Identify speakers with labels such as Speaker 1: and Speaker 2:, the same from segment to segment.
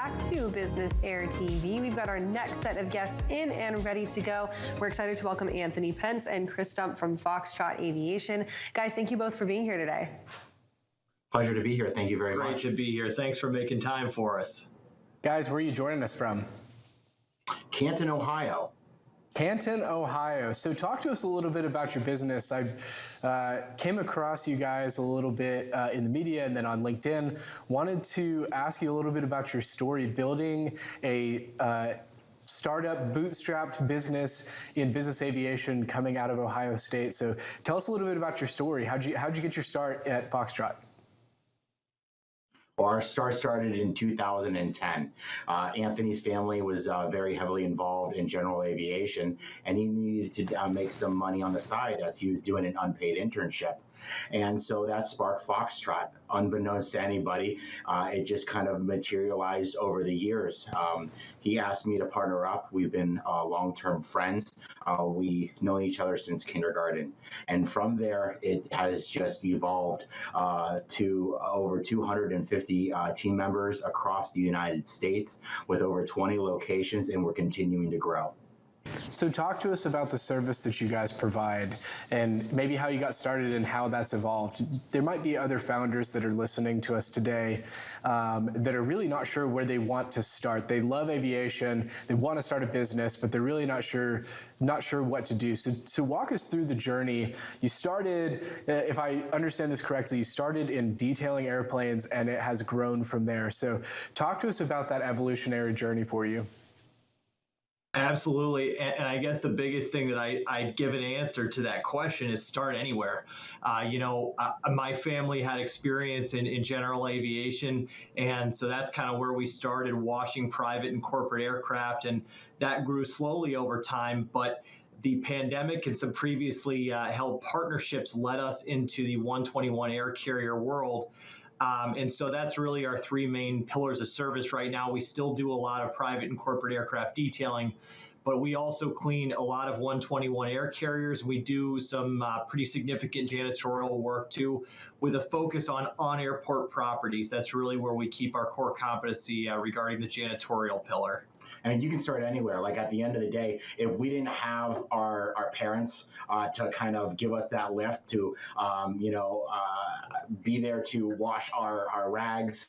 Speaker 1: back to BusinessAir TV. We've got our next set of guests in and ready to go. We're excited to welcome Anthony Pence and Chris Stump from FoxTrot Aviation. Guys, thank you both for being here today.
Speaker 2: Pleasure to be here. Thank you very much.
Speaker 3: Great to be here. Thanks for making time for us.
Speaker 4: Guys, where are you joining us from?
Speaker 2: Canton, Ohio.
Speaker 4: Canton, Ohio. So talk to us a little bit about your business. I came across you guys a little bit in the media and then on LinkedIn. Wanted to ask you a little bit about your story, building a startup bootstrapped business in business aviation coming out of Ohio State. So tell us a little bit about your story. How'd you get your start at FoxTrot?
Speaker 2: Well, our start started in 2010. Anthony's family was very heavily involved in general aviation, and he needed to make some money on the side as he was doing an unpaid internship. And so that sparked FoxTrot. Unbeknownst to anybody, it just kind of materialized over the years. He asked me to partner up. We've been long-term friends. We've known each other since kindergarten. And from there, it has just evolved to over 250 team members across the United States with over 20 locations, and we're continuing to grow.
Speaker 4: So talk to us about the service that you guys provide and maybe how you got started and how that's evolved. There might be other founders that are listening to us today that are really not sure where they want to start. They love aviation, they want to start a business, but they're really not sure what to do. So walk us through the journey. You started, if I understand this correctly, you started in detailing airplanes and it has grown from there. So talk to us about that evolutionary journey for you.
Speaker 3: Absolutely. And I guess the biggest thing that I'd give an answer to that question is start anywhere. My family had experience in general aviation, and so that's kind of where we started washing private and corporate aircraft, and that grew slowly over time. But the pandemic and some previously held partnerships led us into the 121 air carrier world. And so that's really our three main pillars of service right now. We still do a lot of private and corporate aircraft detailing, but we also clean a lot of 121 air carriers. We do some pretty significant janitorial work too, with a focus on airport properties. That's really where we keep our core competency regarding the janitorial pillar.
Speaker 2: And you can start anywhere. Like at the end of the day, if we didn't have our parents to kind of give us that lift to, be there to wash our rags,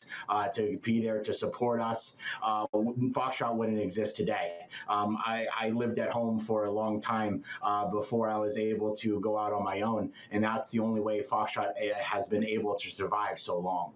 Speaker 2: to be there to support us, FoxTrot wouldn't exist today. I lived at home for a long time before I was able to go out on my own, and that's the only way FoxTrot has been able to survive so long.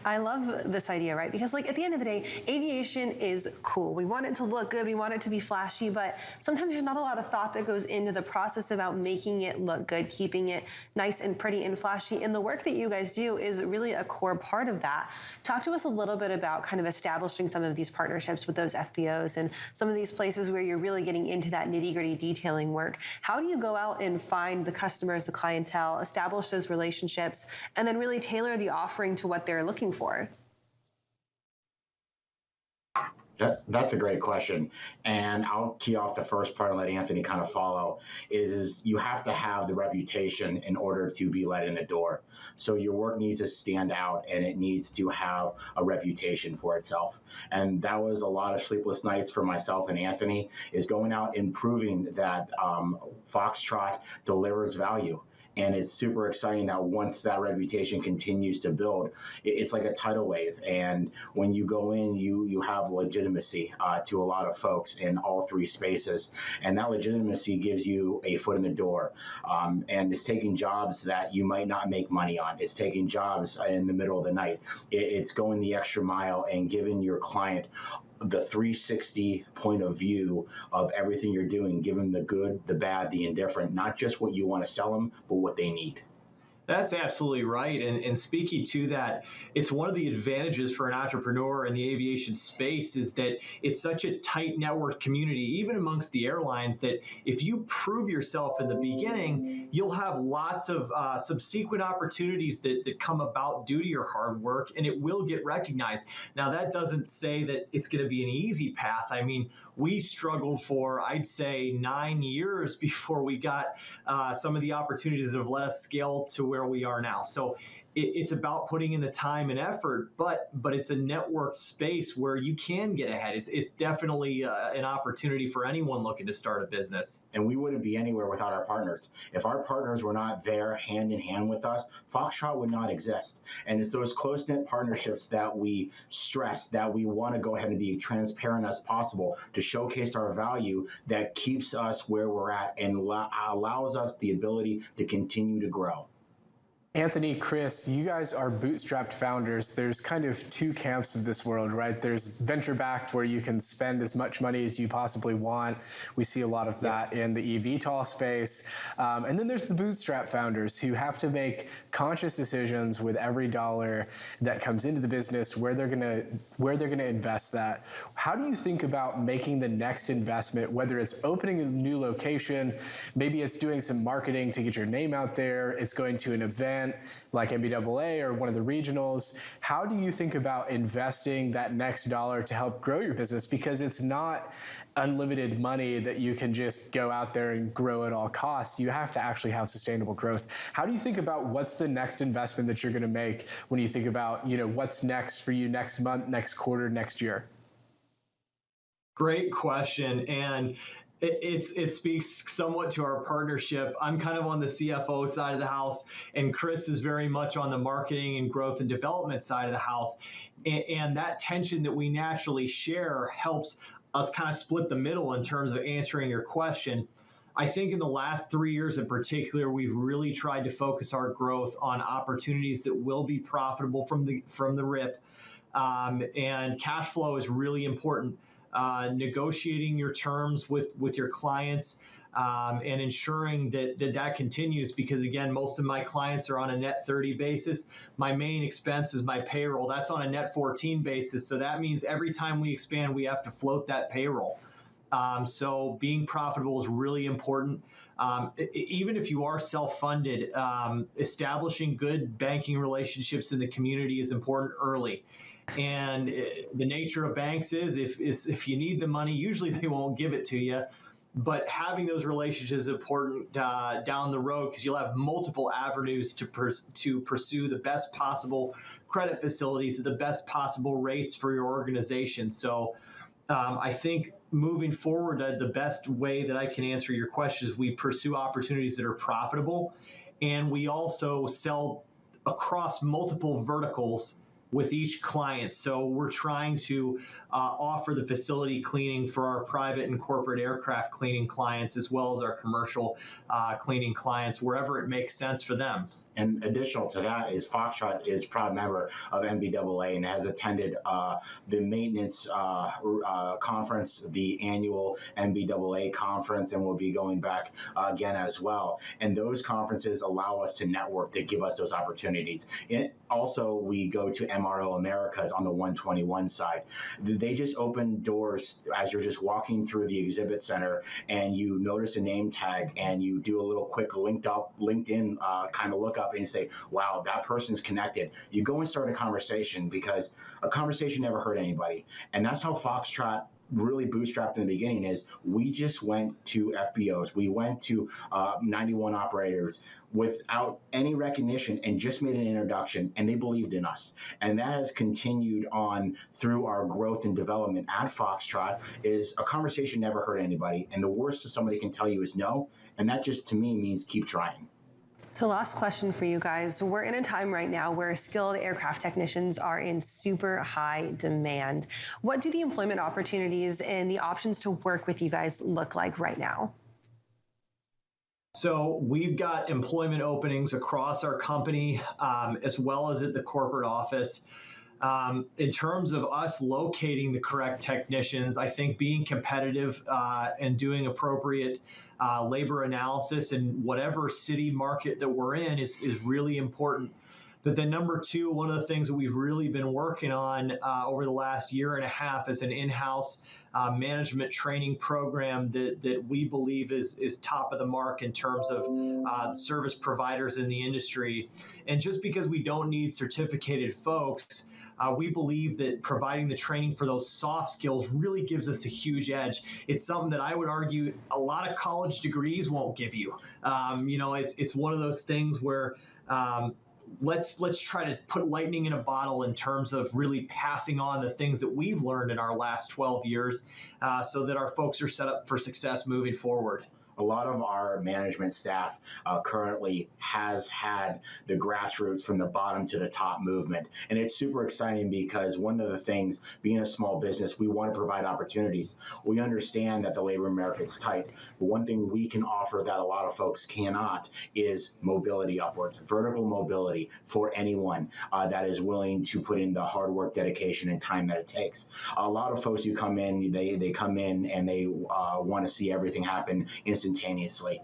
Speaker 1: I love this idea, right? Because at the end of the day, aviation is cool. We want it to look good. We want it to be flashy, but sometimes there's not a lot of thought that goes into the process about making it look good, keeping it nice and pretty and flashy. And the work that you guys do is really a core part of that. Talk to us a little bit about kind of establishing some of these partnerships with those FBOs and some of these places where you're really getting into that nitty-gritty detailing work. How do you go out and find the customers, the clientele, establish those relationships, and then really tailor the offering to what they're looking for?
Speaker 2: That's a great question. And I'll key off the first part and let Anthony kind of follow, is you have to have the reputation in order to be let in the door. So your work needs to stand out and it needs to have a reputation for itself. And that was a lot of sleepless nights for myself and Anthony, is going out and proving that FoxTrot delivers value. And it's super exciting that once that reputation continues to build, it's like a tidal wave. And when you go in, you have legitimacy to a lot of folks in all three spaces. And that legitimacy gives you a foot in the door. And it's taking jobs that you might not make money on. It's taking jobs in the middle of the night. It's going the extra mile and giving your client the 360 point of view of everything you're doing, give them the good, the bad, the indifferent, not just what you want to sell them, but what they need.
Speaker 3: That's absolutely right. And speaking to that, it's one of the advantages for an entrepreneur in the aviation space is that it's such a tight network community, even amongst the airlines, that if you prove yourself in the beginning, you'll have lots of subsequent opportunities that come about due to your hard work, and it will get recognized. Now, that doesn't say that it's going to be an easy path. I mean, we struggled for, I'd say, 9 years before we got some of the opportunities that have let us scale to where we are now. So it's about putting in the time and effort, but it's a networked space where you can get ahead. It's definitely an opportunity for anyone looking to start a business.
Speaker 2: And we wouldn't be anywhere without our partners. If our partners were not there hand in hand with us, FoxTrot would not exist. And it's those close-knit partnerships that we stress, that we want to go ahead and be transparent as possible to showcase our value, that keeps us where we're at and allows us the ability to continue to grow.
Speaker 4: Anthony, Chris, you guys are bootstrapped founders. There's kind of two camps of this world, right? There's venture-backed, where you can spend as much money as you possibly want. We see a lot of that in the eVTOL space. And then there's the bootstrap founders who have to make conscious decisions with every dollar that comes into the business, where they're gonna invest that. How do you think about making the next investment, whether it's opening a new location, maybe it's doing some marketing to get your name out there, it's going to an event like MBAA or one of the regionals? How do you think about investing that next dollar to help grow your business? Because it's not unlimited money that you can just go out there and grow at all costs. You have to actually have sustainable growth. How do you think about what's the next investment that you're going to make when you think about, what's next for you next month, next quarter, next year?
Speaker 3: Great question. And it speaks somewhat to our partnership. I'm kind of on the CFO side of the house, and Chris is very much on the marketing and growth and development side of the house. And that tension that we naturally share helps us kind of split the middle in terms of answering your question. I think in the last 3 years in particular, we've really tried to focus our growth on opportunities that will be profitable from the rip. And cash flow is really important. Negotiating your terms with your clients and ensuring that continues, because again, most of my clients are on a net 30 basis. My main expense is my payroll. That's on a net 14 basis. So that means every time we expand, we have to float that payroll. So being profitable is really important. Even if you are self-funded, establishing good banking relationships in the community is important early. And the nature of banks is if you need the money, usually they won't give it to you. But having those relationships is important down the road, because you'll have multiple avenues to pursue the best possible credit facilities at the best possible rates for your organization. So I think moving forward, the best way that I can answer your question is we pursue opportunities that are profitable, and we also sell across multiple verticals with each client. So we're trying to offer the facility cleaning for our private and corporate aircraft cleaning clients, as well as our commercial cleaning clients, wherever it makes sense for them.
Speaker 2: And additional to that is FoxTrot is a proud member of MBAA and has attended the maintenance conference, the annual MBAA conference, and will be going back again as well. And those conferences allow us to network, to give us those opportunities. Also, we go to MRO Americas on the 121 side. They just open doors as you're just walking through the exhibit center, and you notice a name tag, and you do a little quick LinkedIn kind of look up and say, wow, that person's connected. You go and start a conversation, because a conversation never hurt anybody. And that's how FoxTrot really bootstrapped in the beginning. Is we just went to FBOs, we went to 91 operators without any recognition and just made an introduction, and they believed in us. And that has continued on through our growth and development at FoxTrot. Is a conversation never hurt anybody, and the worst that somebody can tell you is no, and that just to me means keep trying.
Speaker 1: So last question for you guys. We're in a time right now where skilled aircraft technicians are in super high demand. What do the employment opportunities and the options to work with you guys look like right now?
Speaker 3: So we've got employment openings across our company, as well as at the corporate office. In terms of us locating the correct technicians, I think being competitive and doing appropriate labor analysis in whatever city market that we're in is really important. But then number two, one of the things that we've really been working on over the last year and a half is an in-house management training program that we believe is top of the mark in terms of service providers in the industry. And just because we don't need certificated folks, we believe that providing the training for those soft skills really gives us a huge edge. It's something that I would argue a lot of college degrees won't give you. It's one of those things where let's try to put lightning in a bottle in terms of really passing on the things that we've learned in our last 12 years so that our folks are set up for success moving forward.
Speaker 2: A lot of our management staff currently has had the grassroots from the bottom to the top movement. And it's super exciting because one of the things, being a small business, we want to provide opportunities. We understand that the labor market's tight. But one thing we can offer that a lot of folks cannot is mobility upwards, vertical mobility for anyone that is willing to put in the hard work, dedication, and time that it takes. A lot of folks who come in, they come in and they want to see everything happen instantaneously.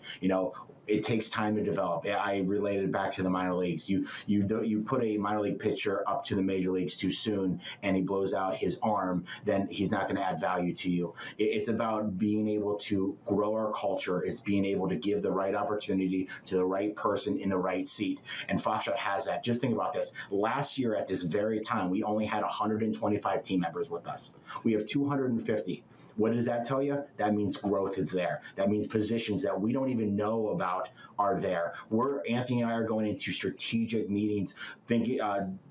Speaker 2: It takes time to develop. I related back to the minor leagues. You put a minor league pitcher up to the major leagues too soon and he blows out his arm, then he's not going to add value to you. It's about being able to grow our culture. It's being able to give the right opportunity to the right person in the right seat. And FoxTrot has that. Just think about this. Last year at this very time, we only had 125 team members with us. We have 250. What does that tell you? That means growth is there. That means positions that we don't even know about are there. Anthony and I are going into strategic meetings, thinking,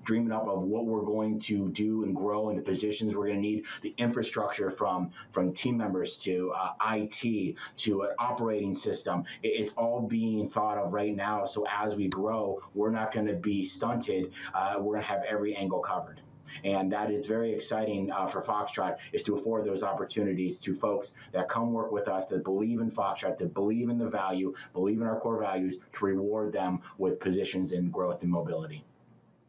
Speaker 2: dreaming up of what we're going to do and grow and the positions we're going to need, the infrastructure from team members to IT to an operating system. It's all being thought of right now. So as we grow, we're not going to be stunted. We're going to have every angle covered. And that is very exciting for FoxTrot, is to afford those opportunities to folks that come work with us, that believe in FoxTrot, that believe in the value, believe in our core values, to reward them with positions in growth and mobility.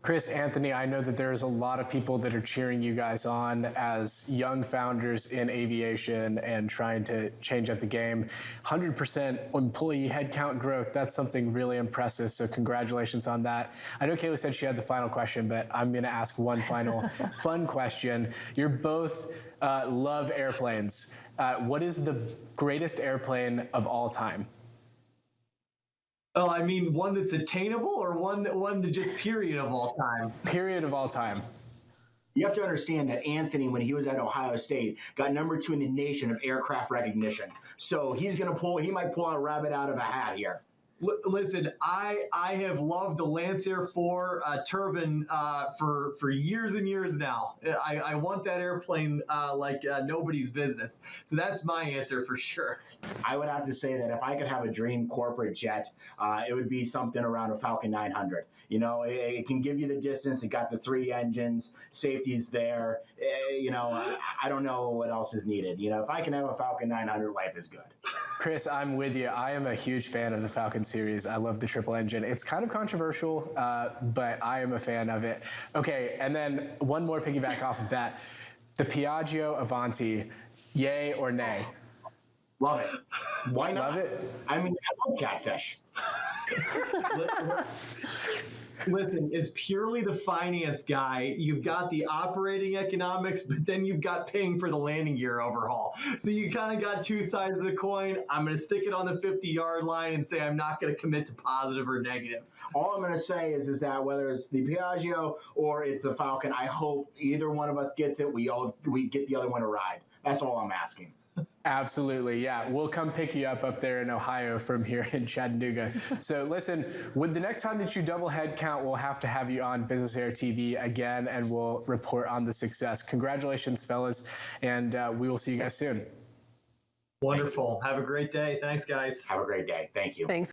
Speaker 4: Chris, Anthony, I know that there's a lot of people that are cheering you guys on as young founders in aviation and trying to change up the game. 100% employee headcount growth, that's something really impressive, so congratulations on that. I know Kaylee said she had the final question, but I'm going to ask one final fun question. You're both love airplanes. What is the greatest airplane of all time?
Speaker 3: Oh, I mean, one that's attainable or one to just period of all time?
Speaker 4: Period of all time.
Speaker 2: You have to understand that Anthony, when he was at Ohio State, got #2 in the nation of aircraft recognition. So he might pull a rabbit out of a hat here.
Speaker 3: Listen, I have loved the Lancer 4 turbine for years and years now. I want that airplane like nobody's business. So that's my answer for sure.
Speaker 2: I would have to say that if I could have a dream corporate jet, it would be something around a Falcon 900. It can give you the distance. It got the 3 engines, safety's there. I don't know what else is needed. If I can have a Falcon 900, life is good.
Speaker 4: Chris, I'm with you. I am a huge fan of the Falcon series. I love the triple engine. It's kind of controversial, but I am a fan of it. Okay, and then one more piggyback off of that. The Piaggio Avanti, yay or nay?
Speaker 2: Love it. Why not?
Speaker 4: Love it?
Speaker 2: I mean, I love catfish.
Speaker 3: Listen, as purely the finance guy, you've got the operating economics, but then you've got paying for the landing gear overhaul. So you kind of got two sides of the coin. I'm going to stick it on the 50-yard line and say I'm not going to commit to positive or negative.
Speaker 2: All I'm going to say is that whether it's the Piaggio or it's the Falcon, I hope either one of us gets it. We get the other one a ride. That's all I'm asking.
Speaker 4: Absolutely, yeah. We'll come pick you up there in Ohio from here in Chattanooga. So listen, with the next time that you double head count, we'll have to have you on BusinessAir TV again, and we'll report on the success. Congratulations, fellas, and we will see you guys soon.
Speaker 3: Wonderful. Have a great day. Thanks, guys.
Speaker 2: Have a great day. Thank you.
Speaker 1: Thanks.